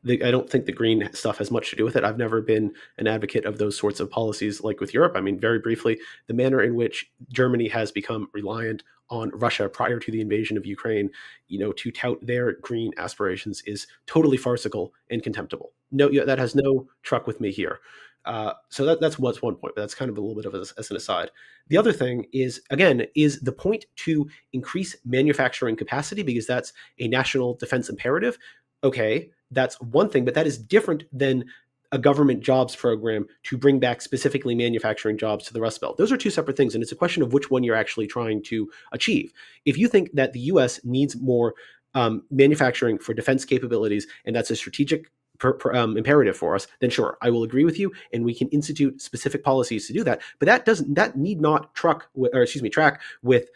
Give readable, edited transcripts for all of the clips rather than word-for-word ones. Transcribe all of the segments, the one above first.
I don't think the green stuff has much to do with it. I've never been an advocate of those sorts of policies like with Europe. I mean, very briefly, the manner in which Germany has become reliant on Russia prior to the invasion of Ukraine, to tout their green aspirations is totally farcical and contemptible. No, that has no truck with me here. So that's what's one point, but that's kind of a little bit of as an aside. The other thing is, again, is the point to increase manufacturing capacity because that's a national defense imperative. Okay, that's one thing, but that is different than a government jobs program to bring back specifically manufacturing jobs to the Rust Belt. Those are two separate things, and it's a question of which one you're actually trying to achieve. If you think that the U.S. needs more manufacturing for defense capabilities, and that's a strategic imperative for us, then sure, I will agree with you, and we can institute specific policies to do that. But that need not track with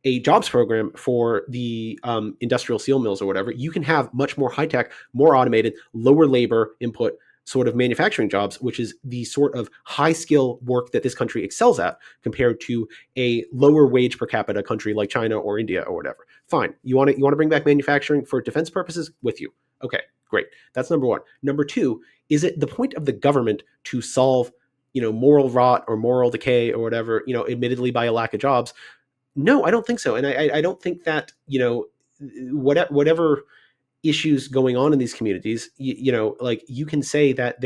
a jobs program for the industrial steel mills or whatever. You can have much more high tech, more automated, lower labor input sort of manufacturing jobs, which is the sort of high skill work that this country excels at compared to a lower wage per capita country like China or India or whatever. Fine. You want to bring back manufacturing for defense purposes? With you. Okay, great. That's number one. Number two, is it the point of the government to solve, moral rot or moral decay or whatever, admittedly by a lack of jobs? No, I don't think so. And I don't think that, whatever issues going on in these communities, like you can say that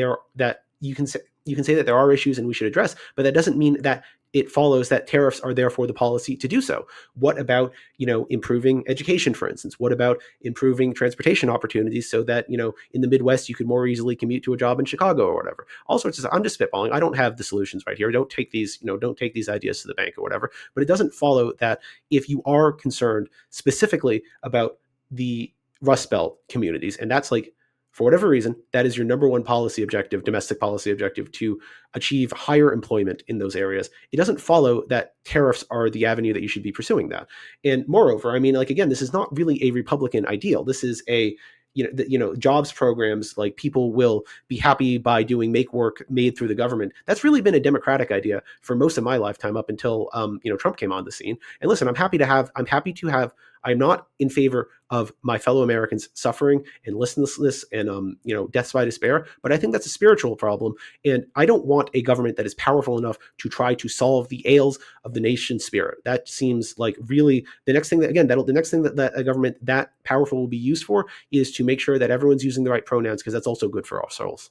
you can say that there are issues and we should address, but that doesn't mean that it follows that tariffs are therefore the policy to do so. What about, improving education, for instance? What about improving transportation opportunities so that, in the Midwest, you could more easily commute to a job in Chicago or whatever? All sorts of, I'm just spitballing. I don't have the solutions right here. Don't take these ideas to the bank or whatever, but it doesn't follow that if you are concerned specifically about the Rust Belt communities, and that's like, for whatever reason, that is your number one policy objective, domestic policy objective, to achieve higher employment in those areas. It doesn't follow that tariffs are the avenue that you should be pursuing that. And moreover, I mean, like, again, this is not really a Republican ideal. This is a, jobs programs, like people will be happy by doing make work made through the government. That's really been a Democratic idea for most of my lifetime up until, Trump came on the scene. And listen, I'm happy to have, I'm not in favor of my fellow Americans suffering and listlessness and deaths by despair, but I think that's a spiritual problem, and I don't want a government that is powerful enough to try to solve the ails of the nation's spirit. That seems like really the next thing that a government that powerful will be used for is to make sure that everyone's using the right pronouns, because that's also good for our souls.